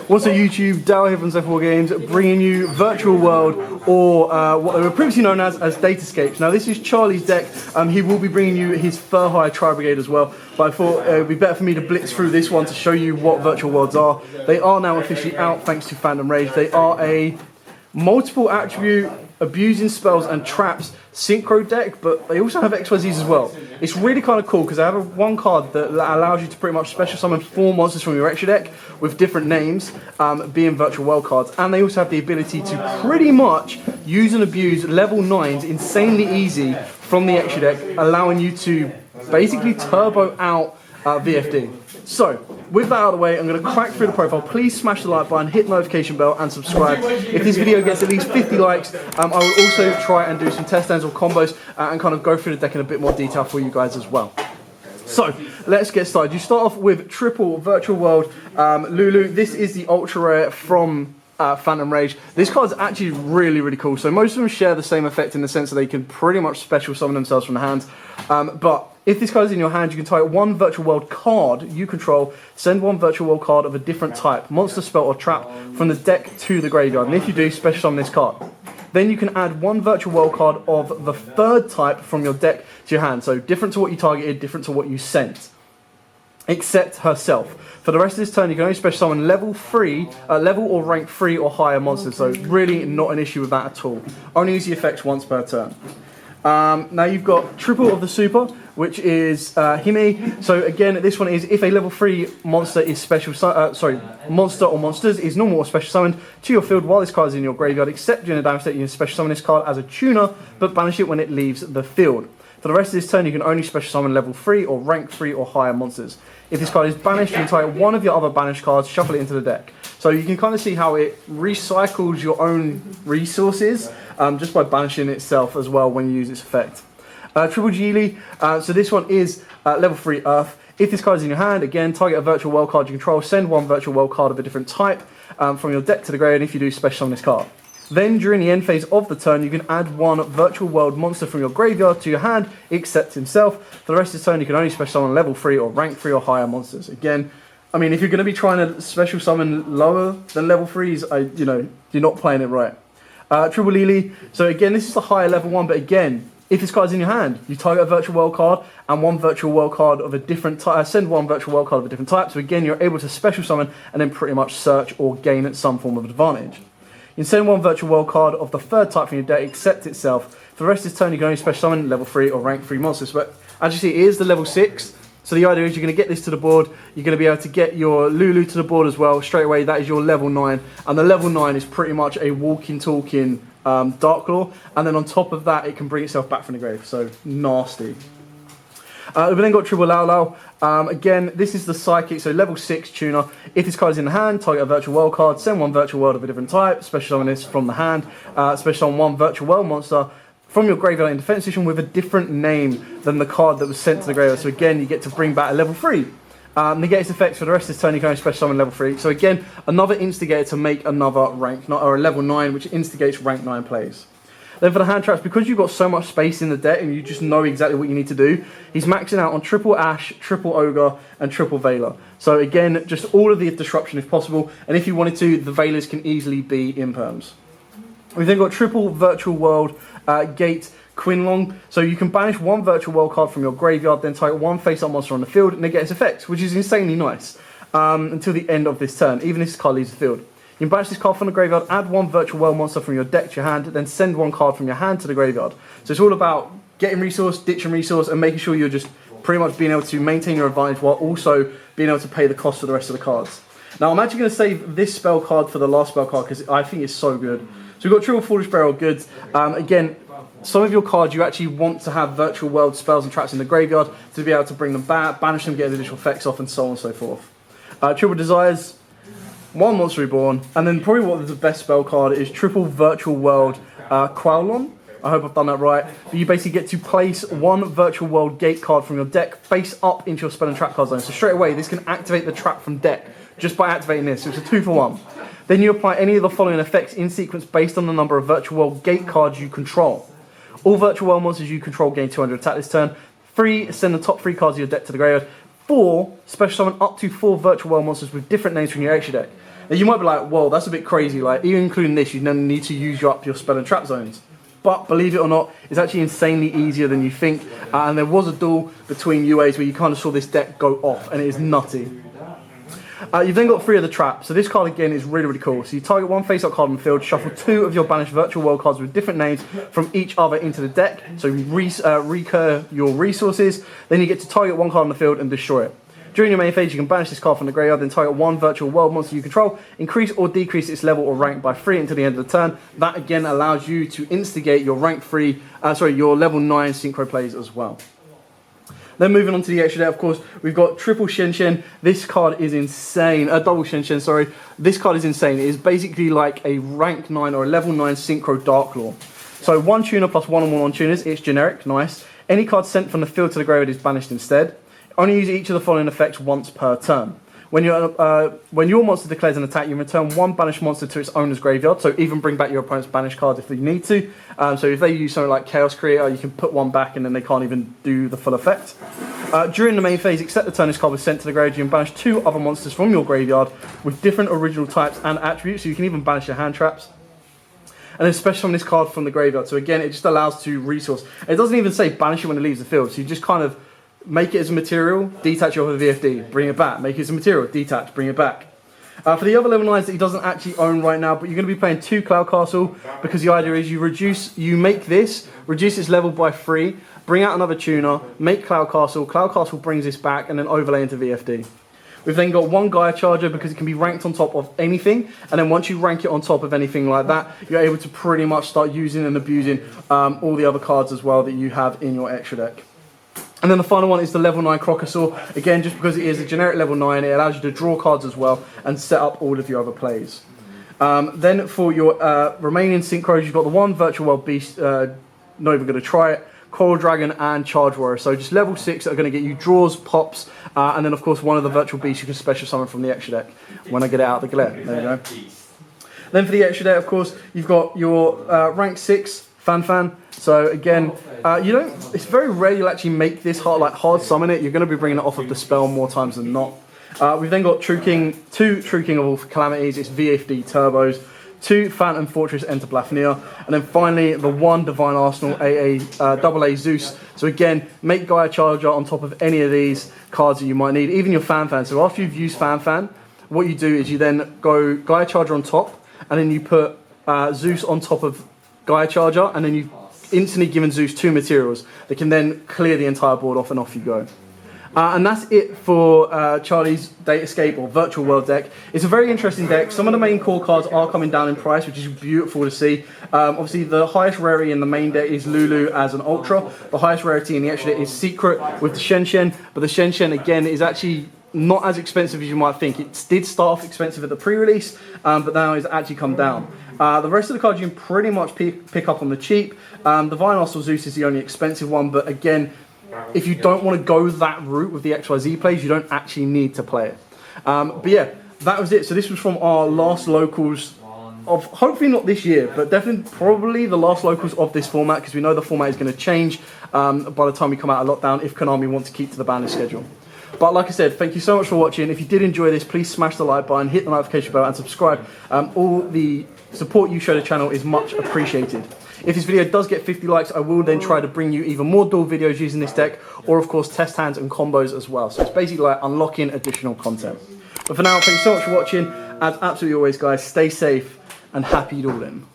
What's up YouTube, Dal here from Z4 Games, bringing you Virtual World, or what they were previously known as Datascapes. Now this is Charlie's deck. He will be bringing you his Fur Hire Tri-Brigade as well, but I thought it would be better for me to blitz through this one to show you what Virtual Worlds are. They are now officially out thanks to Phantom Rage. They are a multiple attribute, abusing spells and traps synchro deck, but they also have XYZs as well. It's really kind of cool because they have one card that allows you to pretty much special summon 4 monsters from your extra deck with different names, being Virtual World cards, and they also have the ability to pretty much use and abuse level 9s insanely easy from the extra deck, allowing you to basically turbo out VFD. So, with that out of the way, I'm going to crack through the profile. Please smash the like button, hit the notification bell, and subscribe. If this video gets at least 50 likes, I will also try and do some test ends or combos and kind of go through the deck in a bit more detail for you guys as well. So, let's get started. You start off with triple Virtual World Lulu. This is the ultra rare from Phantom Rage. This card's actually really cool. So most of them share the same effect in the sense that they can pretty much special summon themselves from the hand. But if this card is in your hand, you can type one Virtual World card you control, send one Virtual World card of a different type, monster, spell, or trap from the deck to the graveyard. And if you do, special summon this card. Then you can add one Virtual World card of the third type from your deck to your hand. So different to what you targeted, different to what you sent, except herself. For the rest of this turn, you can only special summon level or rank 3 or higher monsters, so really not an issue with that at all. Only use the effects once per turn. Now you've got triple of the super, which is Hime. So again, this one is if a level 3 monster is monster or monsters is normal or special summoned to your field while this card is in your graveyard, except during the damage state, you can special summon this card as a tuner, but banish it when it leaves the field. For the rest of this turn, you can only special summon level 3 or rank 3 or higher monsters. If this card is banished, you can type one of your other banished cards, shuffle it into the deck. So you can kind of see how it recycles your own resources just by banishing itself as well when you use its effect. Triple Geely, so this one is level 3 Earth. If this card is in your hand, again, target a Virtual World card you control, send one Virtual World card of a different type from your deck to the graveyard, and if you do, special summon this card. Then, during the end phase of the turn, you can add one Virtual World monster from your graveyard to your hand, except himself. For the rest of the turn, you can only special summon level 3 or rank 3 or higher monsters. Again, I mean, if you're going to be trying to special summon lower than level 3s, you're not playing it right. Triple Lily. So again, this is the higher level one, but again, if this card's in your hand, you target a Virtual World card and one Virtual World card of a different type. Send one Virtual World card of a different type. So again, you're able to special summon and then pretty much search or gain some form of advantage. You can send one Virtual World card of the third type from your deck, except itself. For the rest of this turn, you can only special summon level 3 or rank 3 monsters. But as you see, it is the level 6. So the idea is you're going to get this to the board. You're going to be able to get your Lulu to the board as well. Straight away, that is your level 9. And the level 9 is pretty much a walking, talking Dark Claw. And then on top of that, it can bring itself back from the grave. So nasty. We've then got Triple Lao Lao. Again, this is the Psychic, so level 6 tuner. If this card is in the hand, target a Virtual World card, send one Virtual World of a different type, special summon this from the hand, special summon one Virtual World monster from your graveyard in defense position with a different name than the card that was sent to the graveyard. So again, you get to bring back a level 3. Negate its effects for the rest of this turn, you can only special summon level 3. So again, another instigator to make another rank, or a level 9, which instigates rank 9 plays. Then for the hand traps, because you've got so much space in the deck and you just know exactly what you need to do, he's maxing out on triple Ash, triple Ogre, and triple Veiler. So again, just all of the disruption if possible, and if you wanted to, the Veilers can easily be imperms. We've then got triple Virtual World Gate Quinlong. So you can banish one Virtual World card from your graveyard, then type one face-up monster on the field and negate its effects, which is insanely nice, until the end of this turn, even if this card leaves the field. You can banish this card from the graveyard, add one Virtual World monster from your deck to your hand, then send one card from your hand to the graveyard. So it's all about getting resource, ditching resource, and making sure you're just pretty much being able to maintain your advantage while also being able to pay the cost for the rest of the cards. Now I'm actually going to save this spell card for the last spell card because I think it's so good. So we've got Triple Foolish Burial Goods. Again, some of your cards you actually want to have Virtual World spells and traps in the graveyard to be able to bring them back, banish them, get additional effects off, and so on and so forth. Triple Desires. One Monster Reborn, and then probably what is the best spell card is triple Virtual World Quaolon. I hope I've done that right. But you basically get to place one Virtual World Gate card from your deck face up into your spell and trap card zone. So straight away, this can activate the trap from deck just by activating this. So it's a 2 for 1. Then you apply any of the following effects in sequence based on the number of Virtual World Gate cards you control. All Virtual World monsters you control gain 200 attack this turn. 3, send the top 3 cards of your deck to the graveyard. 4, special summon up to 4 Virtual World monsters with different names from your extra deck. Now you might be like, well, that's a bit crazy. Like, even including this, you then need to use up your spell and trap zones. But believe it or not, it's actually insanely easier than you think. And there was a duel between UAs where you kind of saw this deck go off, and it is nutty. You've then got 3 of the traps. So this card again is really, really cool. So you target 1 face-up card on the field, shuffle 2 of your banished virtual world cards with different names from each other into the deck. So you recur your resources. Then you get to target 1 card on the field and destroy it. During your main phase, you can banish this card from the graveyard, then target 1 virtual world monster you control, increase or decrease its level or rank by 3 until the end of the turn. That again allows you to instigate your your level 9 synchro plays as well. Then moving on to the extra deck, of course, we've got triple Shen Shen. This card is insane. Double Shen Shen, sorry. This card is insane. It is basically like a rank 9 or a level 9 synchro Dark Law. So 1 tuner plus 1 on 1 on tuners. It's generic, nice. Any card sent from the field to the graveyard is banished instead. Only use each of the following effects once per turn. When your monster declares an attack, you return 1 banished monster to its owner's graveyard. So even bring back your opponent's banished cards if you need to. So if they use something like Chaos Creator, you can put 1 back and then they can't even do the full effect. During the main phase, except the turn this card was sent to the graveyard, you can banish 2 other monsters from your graveyard with different original types and attributes. So you can even banish your hand traps. And then special summon this card from the graveyard. So again, it just allows to resource. It doesn't even say banish it when it leaves the field. So you just kind of make it as a material, detach it off of the VFD, bring it back. Make it as a material, detach, bring it back. For the other level 9s that he doesn't actually own right now, but you're going to be playing 2 Cloud Castle, because the idea is you make this, reduce its level by 3, bring out another tuner, make Cloud Castle brings this back, and then overlay into VFD. We've then got 1 Gaia Charger because it can be ranked on top of anything, and then once you rank it on top of anything like that, you're able to pretty much start using and abusing all the other cards as well that you have in your extra deck. And then the final one is the level 9 Crocosaur. Again, just because it is a generic level 9, it allows you to draw cards as well and set up all of your other plays. Then for your remaining synchros, you've got the 1 Virtual World Beast, not even going to try it, Coral Dragon and Charge Warrior. So just level 6 that are going to get you draws, pops, and then of course one of the Virtual Beasts you can special summon from the extra deck when I get it out of the glare. There you go. Then for the extra deck, of course, you've got your rank 6 Fan. So again, it's very rare you'll actually make this hard summon it. You're going to be bringing it off of the spell more times than not. We've then got 2 True King of all Calamities. It's VFD Turbos. 2 Phantom Fortress Enter Blafnir, and then finally the 1 Divine Arsenal AA Zeus. So again, make Gaia Charger on top of any of these cards that you might need, even your Fan. So after you've used Fan, what you do is you then go Gaia Charger on top, and then you put Zeus on top of Gaia Charger, and then you've instantly given Zeus 2 materials that can then clear the entire board off, and off you go. And that's it for Charlie's Datascape or Virtual World deck. It's a very interesting deck. Some of the main core cards are coming down in price, which is beautiful to see. Obviously, the highest rarity in the main deck is Lulu as an Ultra. The highest rarity in the extra deck is Secret with the Shen Shen. But the Shen Shen, again, is actually not as expensive as you might think. It did start off expensive at the pre-release, but now it's actually come down. The rest of the cards you can pretty much pick up on the cheap. Divine Arsenal Zeus is the only expensive one, but again, if you don't want to go that route with the XYZ plays, you don't actually need to play it. But yeah, that was it. So this was from our last locals of, hopefully not this year, but definitely probably the last locals of this format, because we know the format is going to change by the time we come out of lockdown if Konami want to keep to the banner schedule. But like I said, thank you so much for watching. If you did enjoy this, please smash the like button, hit the notification bell and subscribe. All the support you show the channel is much appreciated. If this video does get 50 likes, I will then try to bring you even more duel videos using this deck, or of course test hands and combos as well. So it's basically like unlocking additional content. But for now, thank you so much for watching. As absolutely always, guys, stay safe and happy dueling.